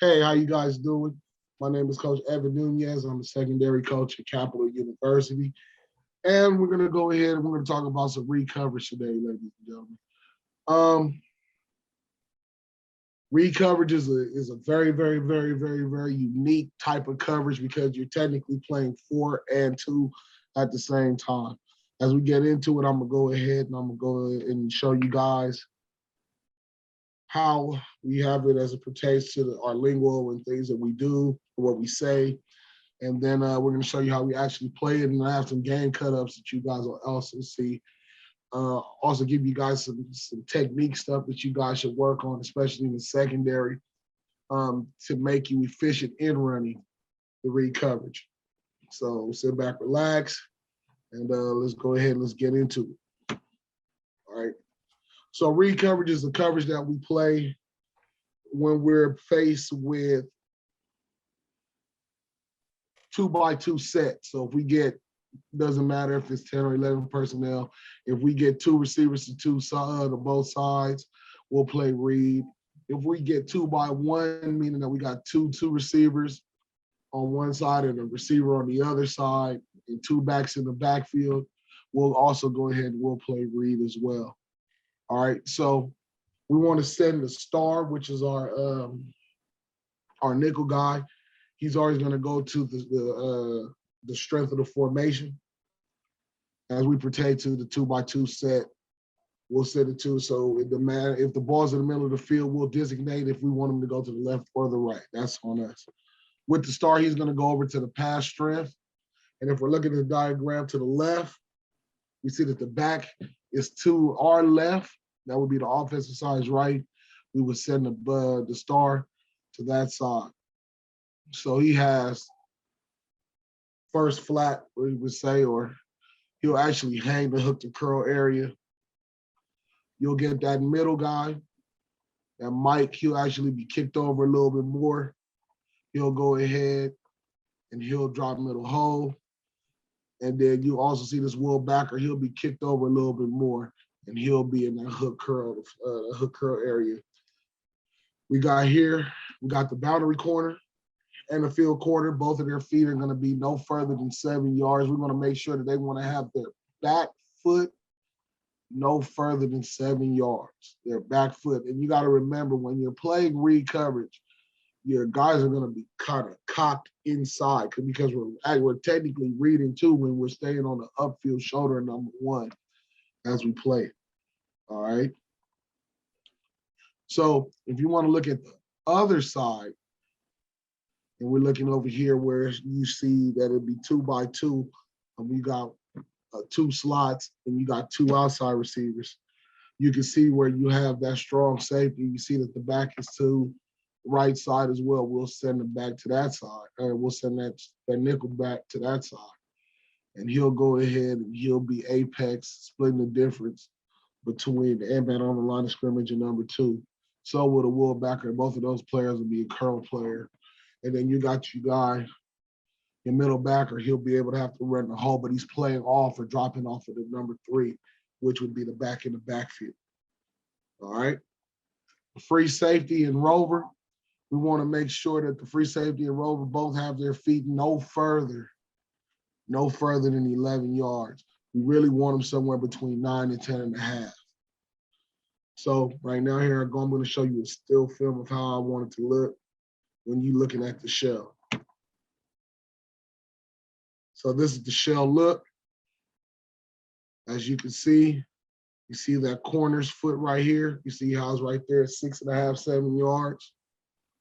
Hey, how you guys doing? My name is Coach Evan Nunez. I'm a secondary coach at Capital University. And we're going to go ahead and we're going to talk about some read coverage today, ladies and gentlemen. Um, Read coverage is a very, very, very, very, very unique type of coverage because you're technically playing 4 and 2 at the same time. As we get into it, I'm going to go ahead and I'm going to go and show you guys how we have it as it pertains to our lingo and things that we do, what we say. And then we're going to show you how we actually play it, and I have some game cut-ups that you guys will also see. Also give you guys some technique stuff that you guys should work on, especially in the secondary, to make you efficient in running the read coverage. So sit back, relax, and let's go ahead and let's get into it. All right. So read coverage is the coverage that we play when we're faced with 2x2 sets. So if we get, doesn't matter if it's 10 or 11 personnel, if we get 2 receivers to both sides, we'll play read. If we get 2x1, meaning that we got two receivers on one side and a receiver on the other side and 2 backs in the backfield, we'll also go ahead and we'll play read as well. All right, so we want to send the star, which is our nickel guy. He's always going to go to the strength of the formation. As we pertain to the 2x2 set, we'll send it to. So if the ball's in the middle of the field, we'll designate if we want him to go to the left or the right. That's on us. With the star, he's going to go over to the pass strength. And if we're looking at the diagram to the left, we see that the back is to our left. That would be the offensive side's right. We would send the star to that side. So he has first flat, we would say, or he'll actually hang the hook to curl area. You'll get that middle guy, that Mike, he'll actually be kicked over a little bit more. He'll go ahead and he'll drop middle hole. And then you also see this Will Backer, he'll be kicked over a little bit more and he'll be in that hook curl area. We got the boundary corner and the field corner. Both of their feet are going to be no further than 7 yards. We want to make sure that they want to have their back foot no further than 7 yards, their back foot. And you got to remember, when you're playing read coverage, your guys are going to be kind of cocked inside because we're technically reading too when we're staying on the upfield shoulder number 1 as we play. All right. So if you want to look at the other side, and we're looking over here where you see that it'd be 2x2, and we got 2 slots, and you got 2 outside receivers. You can see where you have that strong safety. You see that the back is to the right side as well. We'll send it back to that side, or we'll send that nickel back to that side. And he'll go ahead and he'll be apex, splitting the difference between the end man on the line of scrimmage and number 2. So will the Will Backer. Both of those players will be a curl player. And then you got your middle backer, he'll be able to have to run the hole, but he's playing off or dropping off of the number 3, which would be the back in the backfield. All right. Free safety and rover, we want to make sure that the free safety and rover both have their feet no further than 11 yards. We really want them somewhere between 9 and 10 and a half. So right now here, I'm going to show you a still film of how I want it to look when you're looking at the shell. So this is the shell look. As you can see, you see that corner's foot right here. You see how it's right there, 6.5, 7 yards.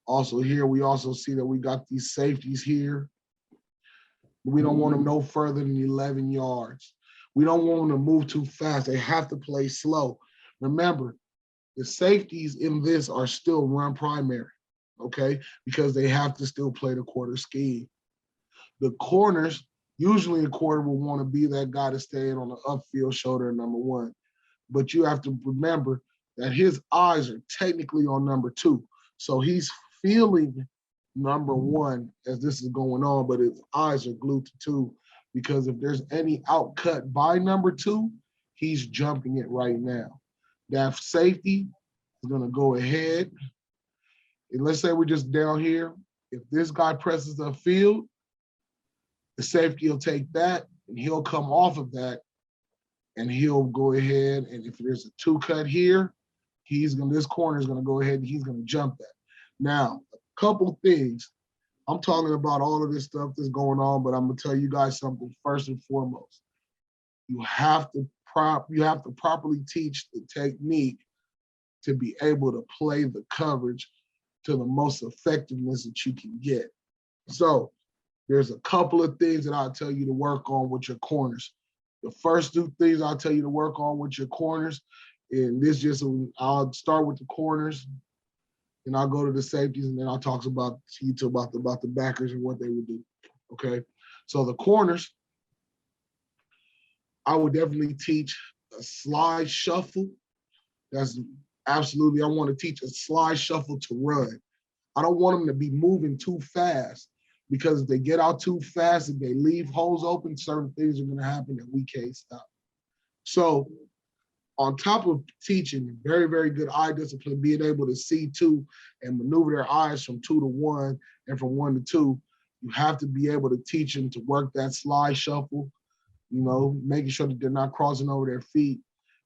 Also here, we also see that we got these safeties here. We don't want them no further than 11 yards. We don't want them to move too fast. They have to play slow. Remember, the safeties in this are still run primary, okay? Because they have to still play the quarter scheme. The corners, usually a corner will want to be that guy to stay in on the upfield shoulder number 1. But you have to remember that his eyes are technically on number 2. So he's feeling number 1 as this is going on, but his eyes are glued to 2 because if there's any outcut by number 2, he's jumping it right now. That safety is going to go ahead And let's say we're just down here. If this guy presses the field, the safety will take that and he'll come off of that and he'll go ahead. And if there's a 2 cut here, this corner is gonna go ahead and he's gonna jump that. Now, a couple things. I'm talking about all of this stuff that's going on, but I'm gonna tell you guys something first and foremost. You have to properly teach the technique to be able to play the coverage to the most effectiveness that you can get. So there's a couple of things that I'll tell you to work on with your corners. The first 2 things I'll tell you to work on with your corners, and I'll start with the corners, and I'll go to the safeties, and then I'll talk about the backers and what they would do. Okay, so the corners, I would definitely teach a slide shuffle. That's absolutely, I want to teach a slide shuffle to run. I don't want them to be moving too fast, because if they get out too fast and they leave holes open, certain things are going to happen that we can't stop. So on top of teaching very, very good eye discipline, being able to see 2 and maneuver their eyes from 2 to 1 and from 1 to 2, you have to be able to teach them to work that slide shuffle, making sure that they're not crossing over their feet,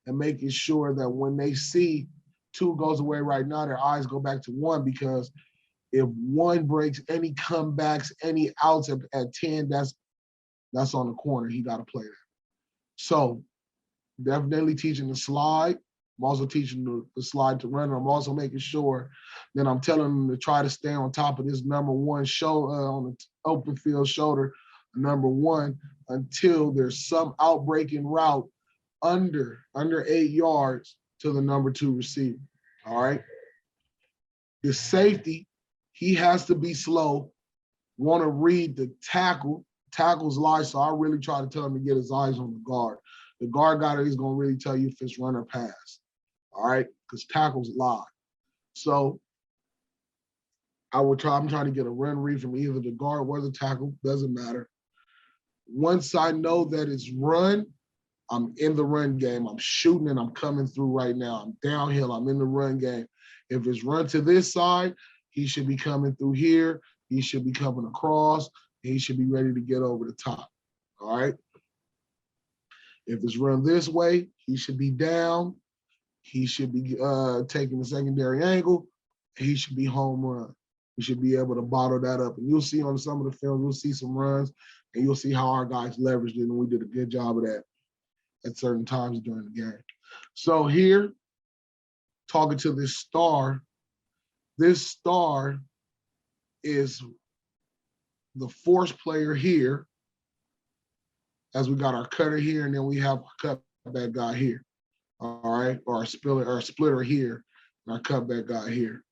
and making sure that when they see 2 goes away right now, their eyes go back to 1, because if 1 breaks any comebacks, any outs at 10, that's on the corner. He got to play that. So definitely teaching the slide. I'm also teaching the slide to run. I'm also making sure that I'm telling them to try to stay on top of this number 1 shoulder on the open field shoulder, number 1, until there's some outbreaking route under 8 yards to the number 2 receiver. All right. The safety, he has to be slow, want to read the tackle's live. So I really try to tell him to get his eyes on the guard. The guard guy is going to really tell you if it's run or pass. All right, because tackle's live. So I'm trying to get a run read from either the guard or the tackle, doesn't matter. Once I know that it's run, I'm in the run game. I'm shooting and I'm coming through right now. I'm downhill. I'm in the run game. If it's run to this side, he should be coming through here. He should be coming across. And he should be ready to get over the top. All right. If it's run this way, he should be down. He should be taking the secondary angle. He should be home run. We should be able to bottle that up. And you'll see on some of the films, you'll see some runs, and you'll see how our guys leveraged it, and we did a good job of that at certain times during the game. So here, talking to this star is the force player here, as we got our cutter here, and then we have our cutback guy here. All right, or our splitter here, and our cutback guy here.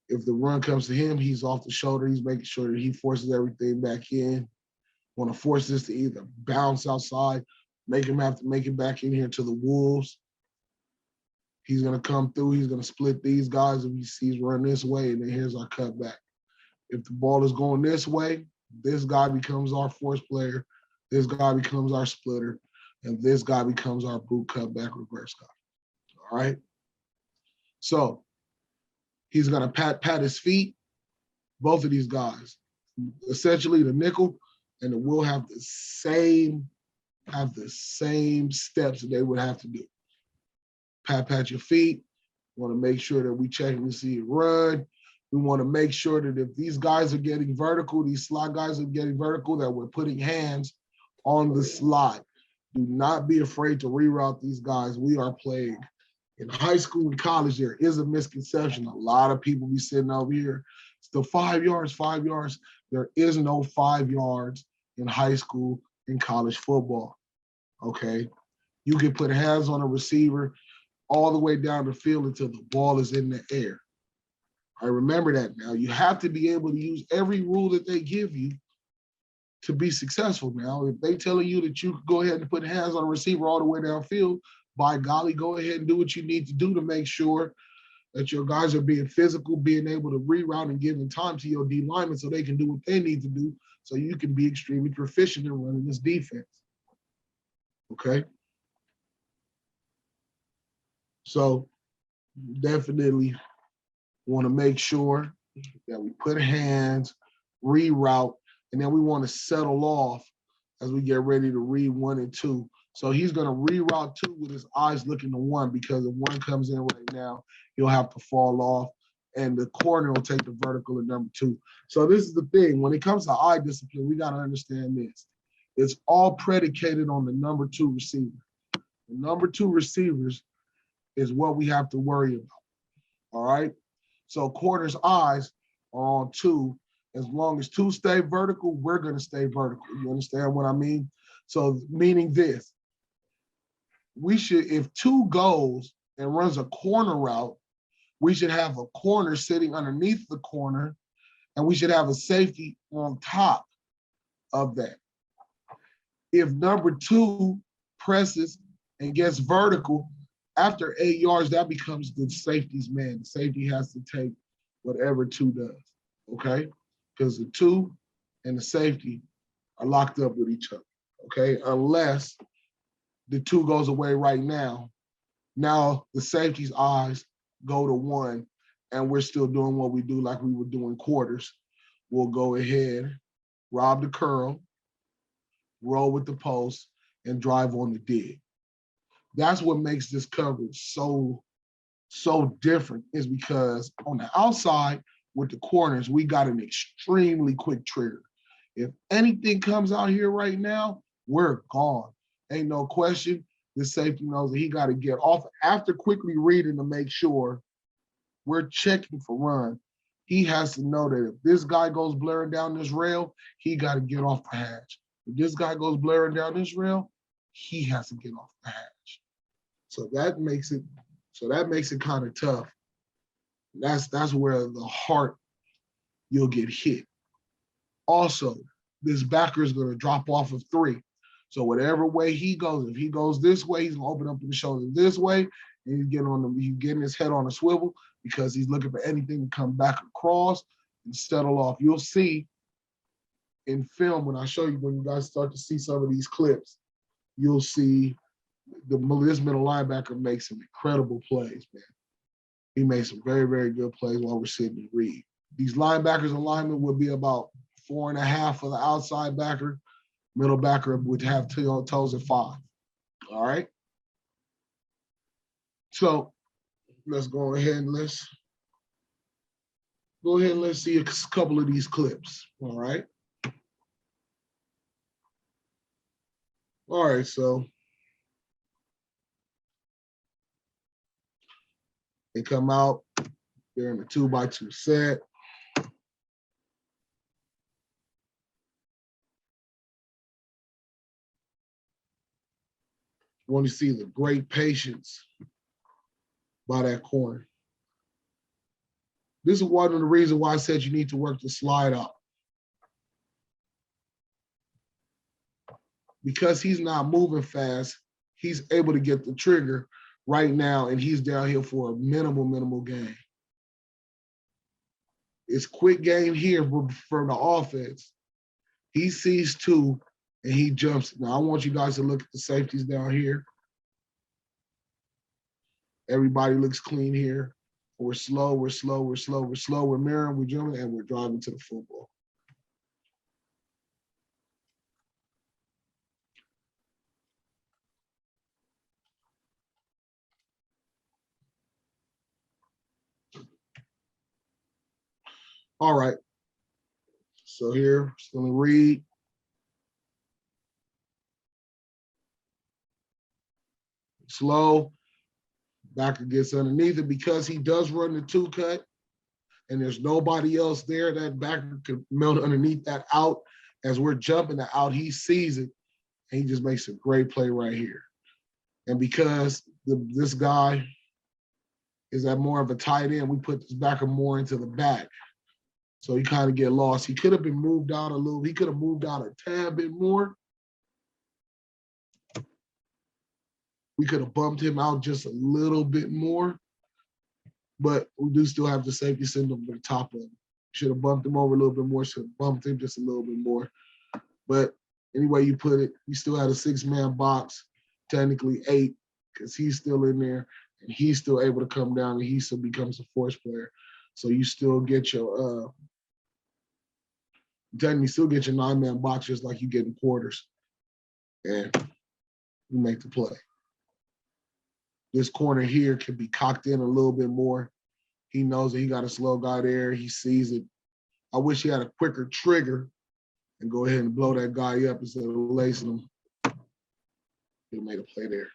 If the run comes to him, he's off the shoulder. He's making sure that he forces everything back in. Want to force this to either bounce outside, make him have to make it back in here to the Wolves. He's going to come through. He's going to split these guys if he sees run this way, and then here's our cutback. If the ball is going this way, this guy becomes our force player. This guy becomes our splitter. And this guy becomes our boot cutback reverse guy. All right? So he's going to pat his feet, both of these guys. Essentially, the nickel and the will have the same steps that they would have to do. Pat your feet. We want to make sure that we check and see it run. We want to make sure that if these guys are getting vertical, these slot guys are getting vertical, that we're putting hands on the slot. Do not be afraid to reroute these guys. We are playing. In high school and college, there is a misconception. A lot of people be sitting over here. It's the 5 yards, 5 yards. There is no 5 yards in high school and college football, okay? You can put hands on a receiver all the way down the field until the ball is in the air. I remember that now. You have to be able to use every rule that they give you to be successful now. If they telling you that you could go ahead and put hands on a receiver all the way downfield, by golly, go ahead and do what you need to do to make sure that your guys are being physical, being able to reroute and giving time to your D linemen so they can do what they need to do so you can be extremely proficient in running this defense. Okay? So definitely We want to make sure that we put hands, reroute, and then we want to settle off as we get ready to read 1 and 2. So he's going to reroute 2 with his eyes looking to 1, because if 1 comes in right now, he'll have to fall off, and the corner will take the vertical at number 2. So this is the thing. When it comes to eye discipline, we got to understand this. It's all predicated on the number 2 receiver. The number 2 receivers is what we have to worry about. All right? So corner's eyes are on 2. As long as 2 stay vertical, we're going to stay vertical. You understand what I mean? So meaning this, we should, if 2 goes and runs a corner route, we should have a corner sitting underneath the corner, and we should have a safety on top of that. If number 2 presses and gets vertical, after 8 yards, that becomes the safety's man. The safety has to take whatever 2 does, okay? Because the 2 and the safety are locked up with each other, okay? Unless the 2 goes away right now. Now the safety's eyes go to 1, and we're still doing what we do like we were doing quarters. We'll go ahead, rob the curl, roll with the post, and drive on the dig. That's what makes this coverage so different, is because on the outside with the corners, we got an extremely quick trigger. If anything comes out here right now, we're gone. Ain't no question. The safety knows that he got to get off after quickly reading to make sure we're checking for run. He has to know that if this guy goes blaring down this rail, he got to get off the hatch. If this guy goes blaring down this rail, he has to get off the hatch. So that makes it kind of tough. That's where the heart, you'll get hit. Also, this backer is going to drop off of 3. So whatever way he goes, if he goes this way, he's going to open up the shoulder this way, and he's getting his head on a swivel because he's looking for anything to come back across and settle off. You'll see in film when I show you, when you guys start to see some of these clips, you'll see this middle linebacker makes some incredible plays, man. He made some very, very good plays while we're sitting and read. These linebackers alignment would be about 4.5 for the outside backer. Middle backer would have toes at 5. All right. So let's go ahead and let's see a couple of these clips. All right. All right. So they come out. They're in a 2x2 set. You want to see the great patience by that corner. This is one of the reasons why I said you need to work the slide out. Because he's not moving fast, he's able to get the trigger right now, and he's down here for a minimal gain. It's quick gain here for the offense. He sees 2, and he jumps. Now, I want you guys to look at the safeties down here. Everybody looks clean here. We're slow, we're mirroring, we're jumping, and we're driving to the football. All right. So here, still gonna read. Slow. Backer gets underneath it because he does run the 2 cut and there's nobody else there. That backer can melt underneath that out. As we're jumping the out, he sees it and he just makes a great play right here. And because this guy is at more of a tight end, we put this backer more into the back. So he kind of get lost. He could have been moved out a little. He could have moved out a tad bit more. We could have bumped him out just a little bit more, but we do still have the safety send him to the top of him. Should have bumped him over a little bit more, should have bumped him just a little bit more. But anyway you put it, we still had a 6-man box, technically 8, because he's still in there, and he's still able to come down, and he still becomes a force player. So you still get your technically still get your 9-man box just like you get in quarters. And you make the play. This corner here can be cocked in a little bit more. He knows that he got a slow guy there. He sees it. I wish he had a quicker trigger and go ahead and blow that guy up instead of lacing him. He made a play there.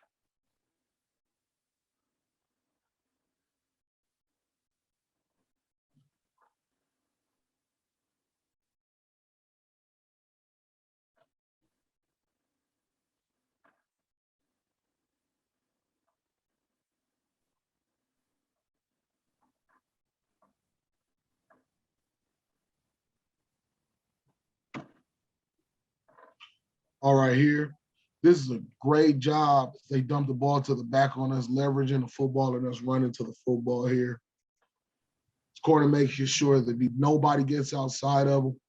All right, here. This is a great job. They dump the ball to the back on us, leveraging the football and us running to the football here. This corner makes sure that nobody gets outside of him.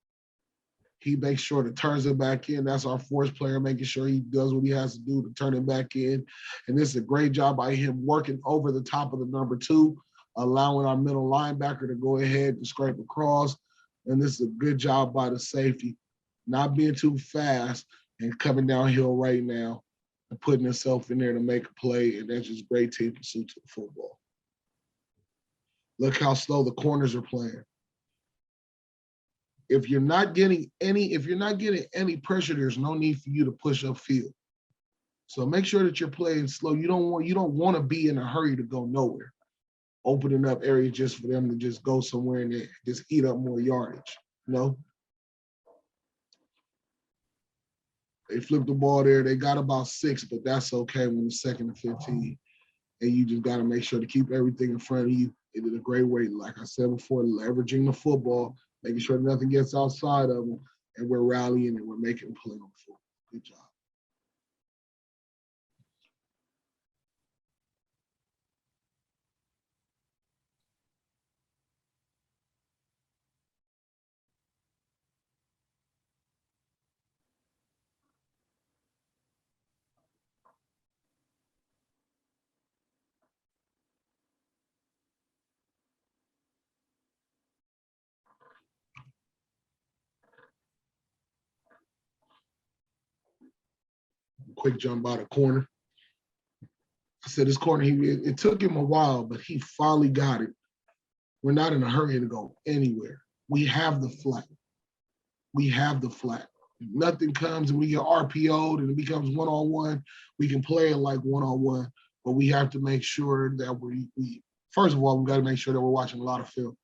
He makes sure to turns it back in. That's our force player, making sure he does what he has to do to turn it back in. And this is a great job by him working over the top of the number 2, allowing our middle linebacker to go ahead and scrape across. And this is a good job by the safety, not being too fast and coming downhill right now and putting himself in there to make a play. And that's just great team pursuit to the football. Look how slow the corners are playing. If you're not getting any pressure, there's no need for you to push upfield. So make sure that you're playing slow. You don't want to be in a hurry to go nowhere, opening up areas just for them to just go somewhere and just eat up more yardage. They flipped the ball there. They got about 6, but that's okay when it's 2nd and 15. And you just got to make sure to keep everything in front of you. It is a great way, like I said before, leveraging the football, making sure nothing gets outside of them, and we're rallying and we're making a play on the football. Good job. Quick jump out of corner. I said this corner, it took him a while, but he finally got it. We're not in a hurry to go anywhere. We have the flat. If nothing comes and we get RPO'd and it becomes one-on-one, we can play it like one-on-one, but we have to make sure that we first of all, we got to make sure that we're watching a lot of film.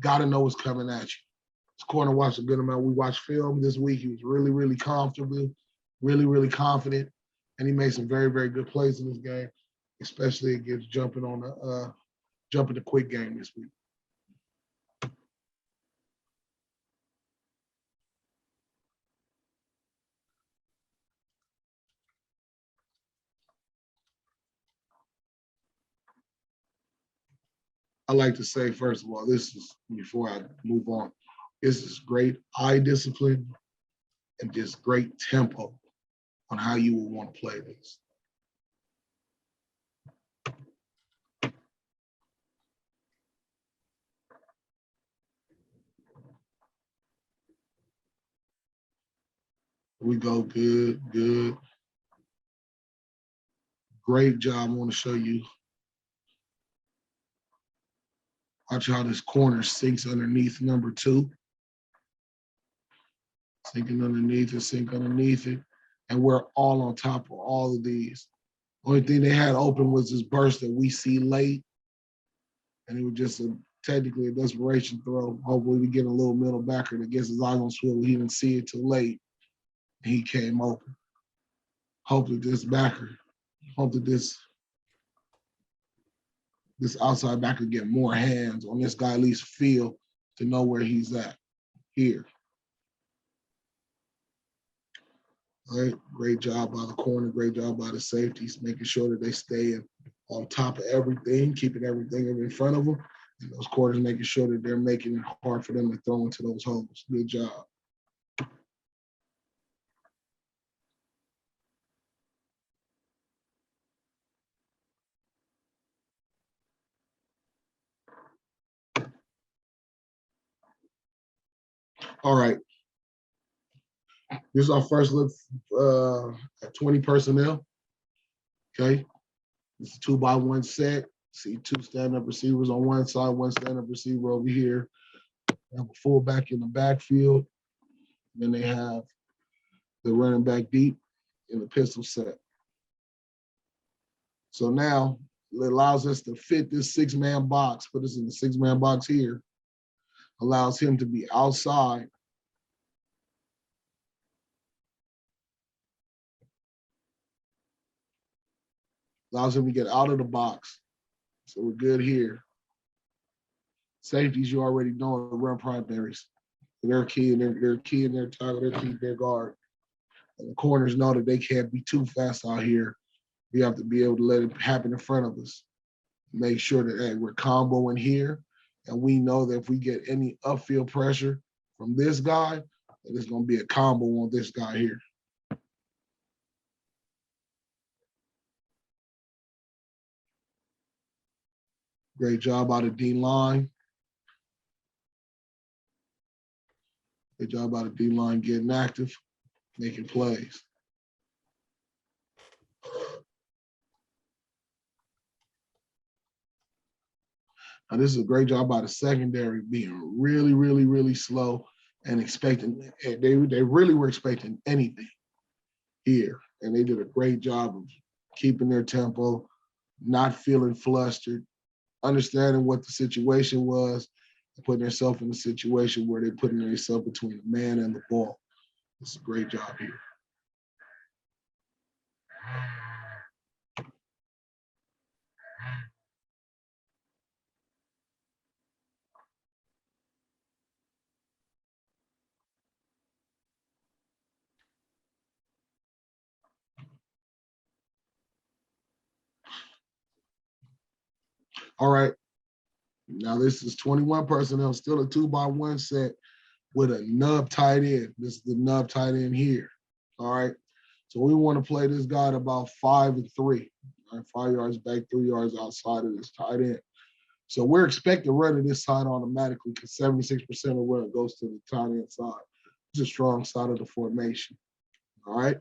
Got to know what's coming at you. This corner watched a good amount. We watched film this week. He was really, really comfortable, really, really confident, and he made some very, very good plays in this game, especially against jumping the quick game this week. I like to say, first of all, this is, before I move on, this is great eye discipline and just great tempo on how you will want to play this. We go good, good. Great job. I want to show you. Watch how this corner sinks underneath number 2. Sinking underneath it, sink underneath it. And we're all on top of all of these. Only thing they had open was this burst that we see late. And it was just technically a desperation throw. Hopefully we get a little middle backer that gets his eyes on swivel. He didn't see it too late. And he came open. Hope that this outside backer get more hands on this guy, at least feel to know where he's at here. All right, great job by the corner, great job by the safeties, making sure that they stay on top of everything, keeping everything in front of them. And those corners making sure that they're making it hard for them to throw into those holes. Good job. All right. This is our first look at 20 personnel. Okay. It's a 2-by-1 set. See 2 stand-up receivers on one side, 1 stand-up receiver over here. They have a fullback in the backfield. Then they have the running back deep in the pistol set. So now it allows us to fit this 6-man box, put us in the 6-man box here, allows him to be outside. Allows him to get out of the box. So we're good here. Safeties, you already know, run primaries. They're key in their tackle, they're key in their guard. And the corners know that they can't be too fast out here. We have to be able to let it happen in front of us. Make sure that hey, we're comboing here. And we know that if we get any upfield pressure from this guy, that it's going to be a combo on this guy here. Great job out of D-line. Great job out of D-line getting active, making plays. Now, this is a great job by the secondary being really, really, really slow and expecting, they really were expecting anything here. And they did a great job of keeping their tempo, not feeling flustered, understanding what the situation was, and putting themselves in a situation where they're putting themselves between the man and the ball. It's a great job here. All right. Now this is 21 personnel, still a 2-by-1 set with a nub tight end. This is the nub tight end here. All right. So we want to play this guy at about 5 and 3. All right, 5 yards back, 3 yards outside of this tight end. So we're expecting run of this side automatically because 76% of run goes to the tight end side. It's a strong side of the formation. All right.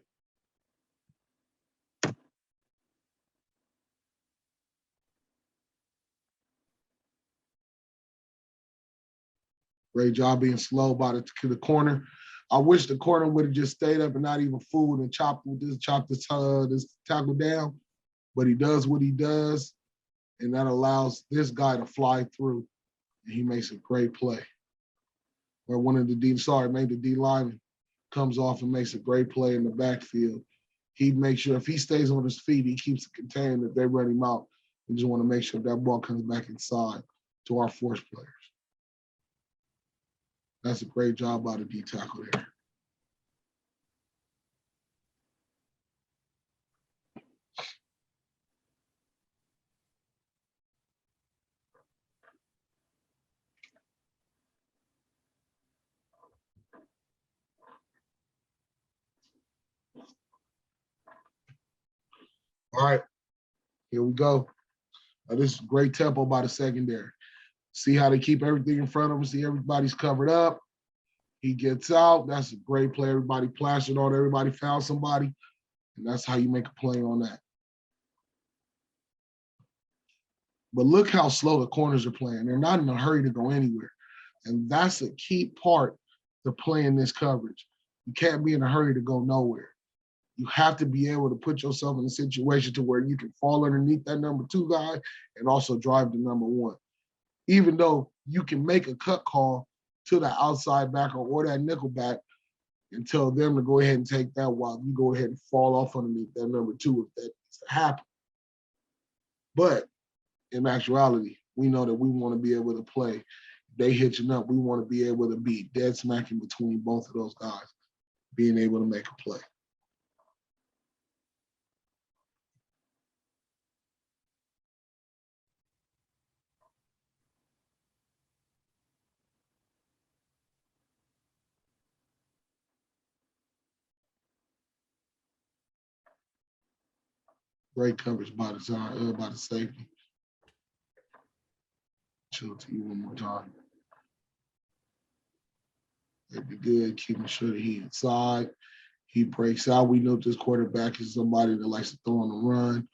Great job being slow by the corner. I wish the corner would have just stayed up and not even fooled and chopped this tackle down. But he does what he does, and that allows this guy to fly through, and he makes a great play. Or one of the maybe the D lineman comes off and makes a great play in the backfield. He'd make sure if he stays on his feet, he keeps it contained if they run him out. We just want to make sure that ball comes back inside to our force players. That's a great job by the D tackle there. All right, here we go. This is great tempo by the secondary. See how they keep everything in front of him. See everybody's covered up. He gets out. That's a great play. Everybody plastered on. Everybody found somebody. And that's how you make a play on that. But look how slow the corners are playing. They're not in a hurry to go anywhere. And that's a key part to playing this coverage. You can't be in a hurry to go nowhere. You have to be able to put yourself in a situation to where you can fall underneath that number 2 guy and also drive the number 1. Even though you can make a cut call to the outside backer or that nickel back and tell them to go ahead and take that while you go ahead and fall off underneath that number 2 if that needs to happen. But in actuality, we know that we want to be able to play. They hitching up. We want to be able to be dead smack in between both of those guys, being able to make a play. Great coverage by the safety. Show it to you one more time. That'd be good, keeping sure that he inside. He breaks out. We know this quarterback is somebody that likes to throw on the run.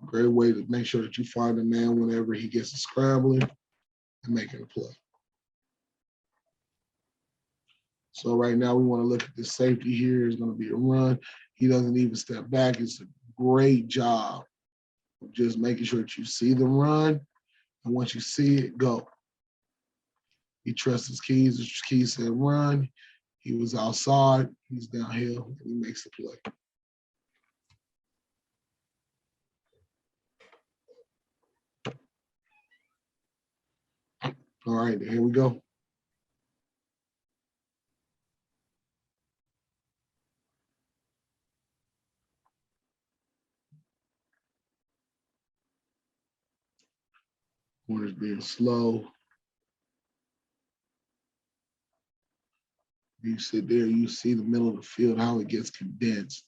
Great way to make sure that you find a man whenever he gets to scrambling and making a play. So right now we want to look at the safety here. It's going to be a run. He doesn't even step back. It's a great job of just making sure that you see the run. And once you see it, go. He trusts his keys. His keys said run. He was outside. He's downhill, and he makes the play. All right, here we go. Corner's being slow. You sit there, you see the middle of the field, how it gets condensed.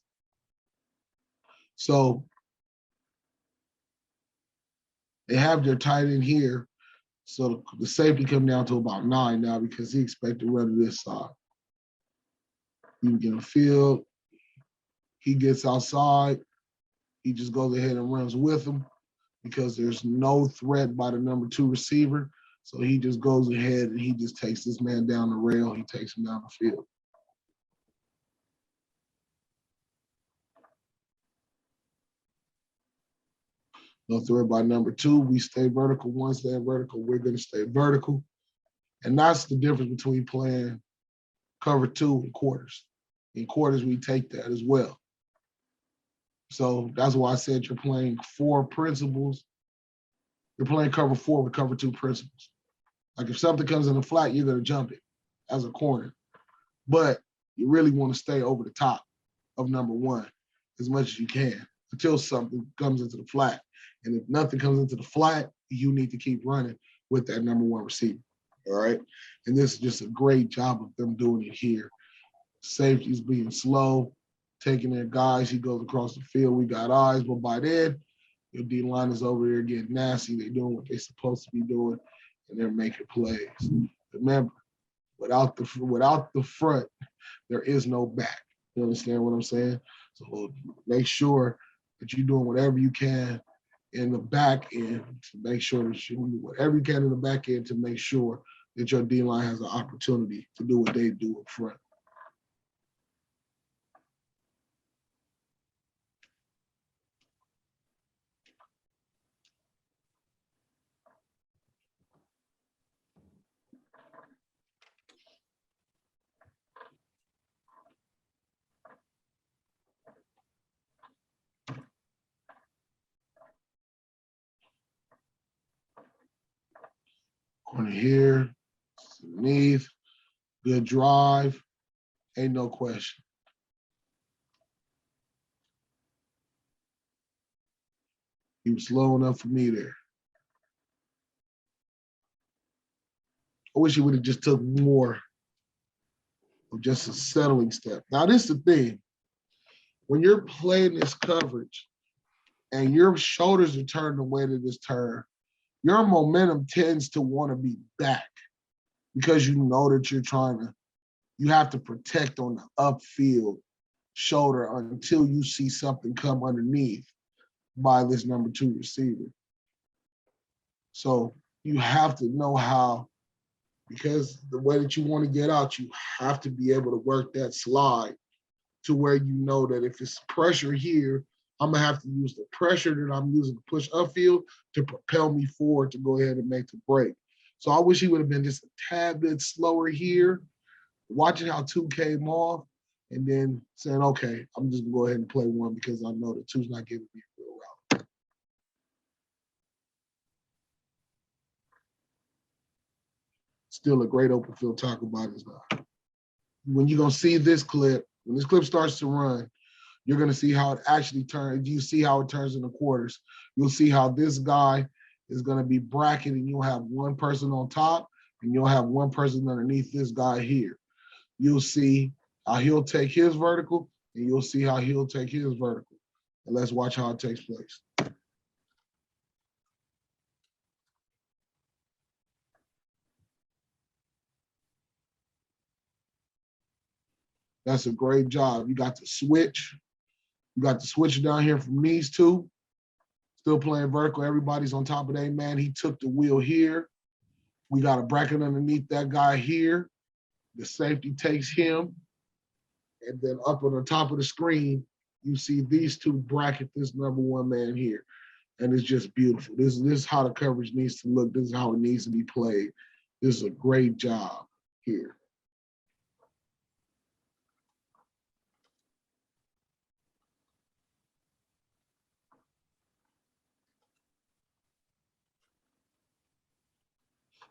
So they have their tight end here. So the safety come down to about 9 now because he expected to run to this side. You get a field. He gets outside. He just goes ahead and runs with him because there's no threat by the number 2 receiver. So he just goes ahead and he just takes this man down the rail. He takes him down the field. No threat by number 2. We stay vertical. Once they're vertical, we're going to stay vertical. And that's the difference between playing cover 2 and quarters. In quarters, we take that as well. So that's why I said you're playing 4 principles. You're playing cover 4 with cover 2 principles. Like if something comes in the flat, you're going to jump it as a corner. But you really want to stay over the top of number 1 as much as you can until something comes into the flat. And if nothing comes into the flat, you need to keep running with that number 1 receiver. All right. And this is just a great job of them doing it here. Safety's being slow, taking their guys. He goes across the field. We got eyes, but by then, your D line is over here getting nasty. They're doing what they're supposed to be doing, and they're making plays. Remember, without the front, there is no back. You understand what I'm saying? So make sure that you're doing whatever you can in the back end to make sure that you do whatever you can in the back end to make sure that your D line has an opportunity to do what they do up front. Corner here, underneath, good drive, ain't no question. He was slow enough for me there. I wish he would have just took more of just a settling step. Now, this is the thing. When you're playing this coverage and your shoulders are turned the way that it's turned, your momentum tends to want to be back because you know that you have to protect on the upfield shoulder until you see something come underneath by this number 2 receiver. So you have to know how, because the way that you want to get out, you have to be able to work that slide to where you know that if it's pressure here, I'm going to have to use the pressure that I'm using to push upfield to propel me forward to go ahead and make the break. So I wish he would have been just a tad bit slower here, watching how 2 came off, and then saying, okay, I'm just going to go ahead and play 1 because I know that 2's not giving me a real route. Still a great open field tackle by this guy. When you're going to see this clip, when this clip starts to run, you're going to see how it actually turns. You see how it turns in the quarters. You'll see how this guy is going to be bracketed, and you'll have 1 person on top, and you'll have 1 person underneath this guy here. You'll see how he'll take his vertical, and you'll see how he'll take his vertical. And let's watch how it takes place. That's a great job. You got the switch. You got the switch down here from these two. Still playing vertical. Everybody's on top of their man. He took the wheel here. We got a bracket underneath that guy here. The safety takes him. And then up on the top of the screen, you see these two bracket this number one man here. And it's just beautiful. This is how the coverage needs to look. This is how it needs to be played. This is a great job here.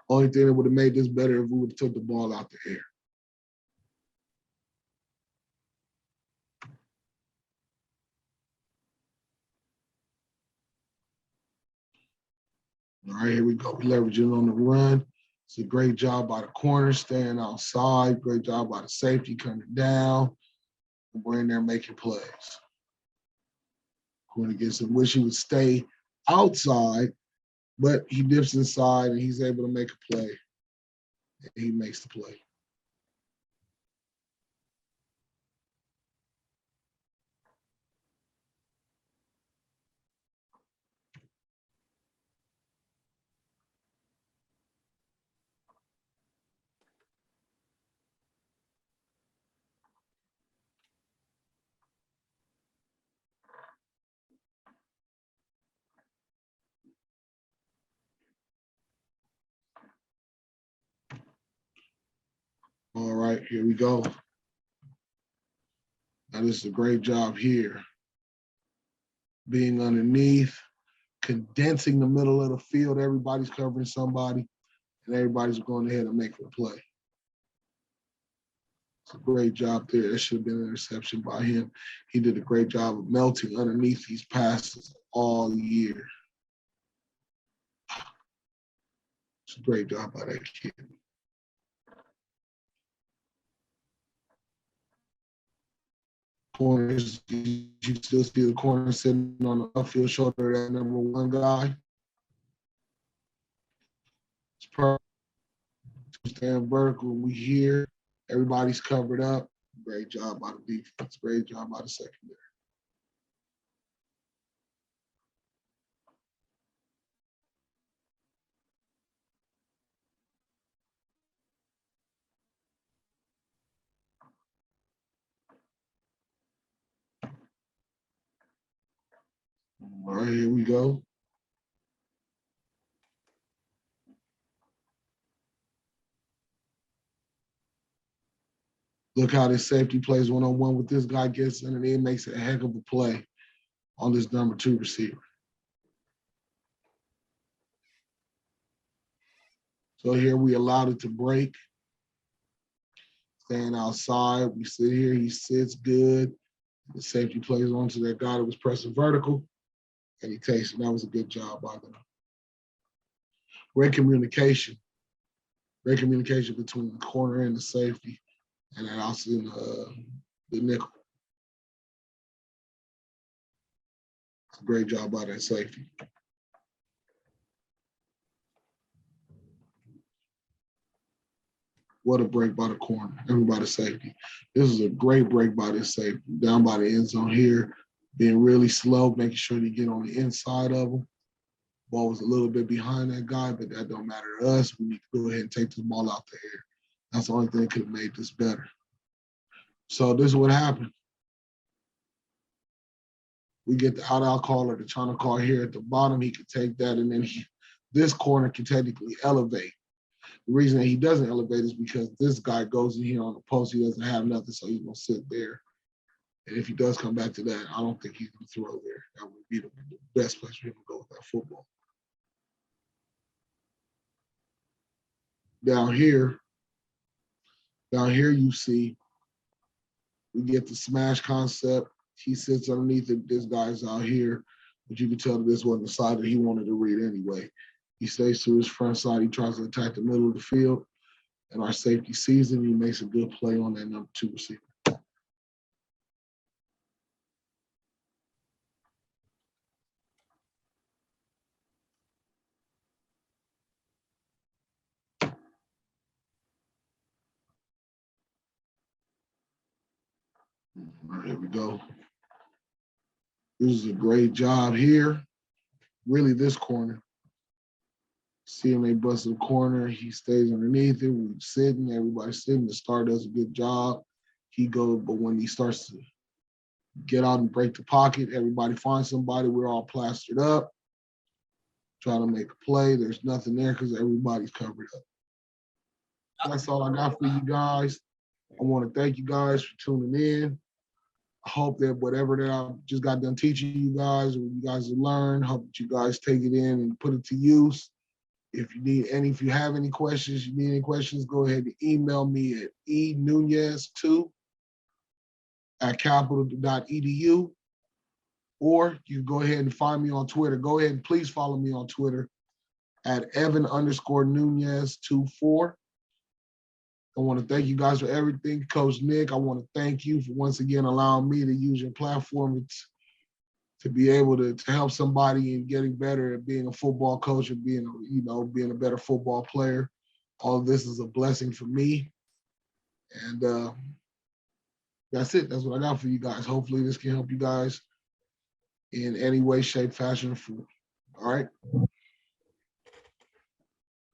Only thing that would have made this better if we would have took the ball out the air. All right, here we go. We leveraging on the run. It's a great job by the corner, staying outside. Great job by the safety coming down. We're in there making plays. Corner gets him. Wish he would stay outside, but he dips inside and he's able to make a play. And he makes the play. All right, here we go. Now this is a great job here. Being underneath, condensing the middle of the field. Everybody's covering somebody, and everybody's going ahead and making a play. It's a great job there. That should have been an interception by him. He did a great job of melting underneath these passes all year. It's a great job by that kid. Corners, you still see the corner sitting on the upfield shoulder of that number one guy. It's perfect. Stand vertical. We here. Everybody's covered up. Great job by the defense. Great job by the secondary. All right, here we go. Look how this safety plays one-on-one with this guy, gets in and it makes a heck of a play on this number two receiver. So here we allowed it to break. Staying outside, we sit here, he sits good. The safety plays onto that guy that was pressing vertical, and he takes it. That was a good job by them. Great communication. Great communication between the corner and the safety, and then also the nickel. It's a great job by that safety. What a break by the corner, everybody safety. This is a great break by this safety. Down by the end zone here, being really slow, making sure to get on the inside of him. Ball was a little bit behind that guy, but that don't matter to us. We need to go ahead and take this ball out the air. That's the only thing that could have made this better. So this is what happened. We get the out call or the China call here at the bottom. He could take that, and then this corner can technically elevate. The reason that he doesn't elevate is because this guy goes in here on the post. He doesn't have nothing, so he's going to sit there. And if he does come back to that, I don't think he's going to throw there. That would be the best place for him to go with that football. Down here you see we get the smash concept. He sits underneath it. This guy's out here, but you can tell that this wasn't the side that he wanted to read anyway. He stays to his front side. He tries to attack the middle of the field, and our safety sees him. He makes a good play on that number two receiver. All right, here we go. This is a great job here. Really, this corner. CMA busted the corner. He stays underneath it. We're sitting. Everybody's sitting. The star does a good job. He goes, but when he starts to get out and break the pocket, everybody finds somebody. We're all plastered up, trying to make a play. There's nothing there because everybody's covered up. That's all I got for you guys. I want to thank you guys for tuning in. I hope that whatever that I just got done teaching you guys, or you guys have learned, hope that you guys take it in and put it to use. If you have any questions, go ahead and email me at enunez2@capital.edu, or you go ahead and find me on Twitter. Go ahead and please follow me on Twitter at Evan_Nunez24. I want to thank you guys for everything. Coach Nick, I want to thank you for once again allowing me to use your platform to be able to help somebody in getting better at being a football coach and being a better football player. All of this is a blessing for me. And that's it. That's what I got for you guys. Hopefully this can help you guys in any way, shape, fashion, or form. All right.